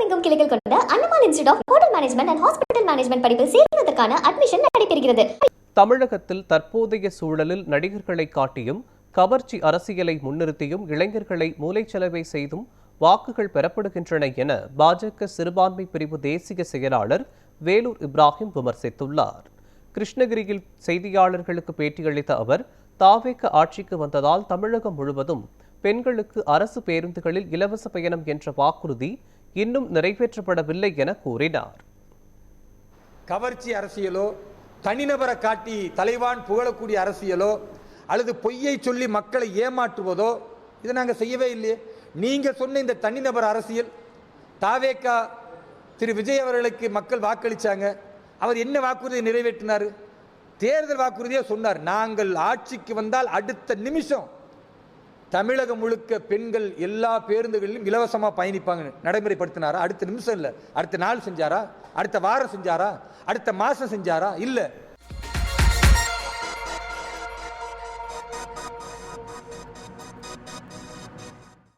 தமிழகமெங்கும் கிளைகள் கொண்ட Annamal institute of hotel management and hospital management படிப்பில் சேர்வதற்கான அட்மிஷன் நடைபெறுகிறது. தமிழகத்தில் தற்போதைய சூழலில் நடிகர்களை காட்டியும் கவர்ச்சி அரசியலை முன்னிறுத்தியும் இளைஞர்களை மூளைச்சலவை செய்தும் வாக்குகள் பெறப்படுகின்றன என பாஜக சிறுபான்மை பிரிவு தேசிய செயலாளர் வேலூர் இப்ராஹிம் விமர்சித்துள்ளார். கிருஷ்ணகிரியில் செய்தியாளர்களுக்கு பேட்டியளித்த அவர், தாவேக ஆட்சிக்கு வந்ததால் தமிழகம் முழுவதும் பெண்களுக்கு அரசு பேருந்துகளில் இலவச பயணம் என்ற வாக்குறுதி இன்னும் நிறைவேற்றப்படவில்லை என கூறினார். கவர்ச்சி அரசியலோ, தனிநபரை காட்டி தலைவான் புகழக்கூடிய அரசியலோ, அல்லது பொய்யை சொல்லி மக்களை ஏமாற்றுவதோ இதை நாங்கள் செய்யவே இல்லையே. நீங்க சொன்ன இந்த தனிநபர் அரசியல், தாவேகா திரு விஜய் அவர்களுக்கு மக்கள் வாக்களிச்சாங்க. அவர் என்ன வாக்குறுதியை நிறைவேற்றினார்? தேர்தல் வாக்குறுதியை சொன்னார், நாங்கள் ஆட்சிக்கு வந்தால் அடுத்த நிமிஷம் தமிழகம் முழுக்க பெண்கள் எல்லா பேருந்துகளிலும் இலவசமாக பயணிப்பாங்க நடைமுறைப்படுத்தினாரா? அடுத்த நிமிஷம் இல்லை, அடுத்த நாள் செஞ்சாரா? அடுத்த வாரம் செஞ்சாரா? அடுத்த மாசம் செஞ்சாரா? இல்லை.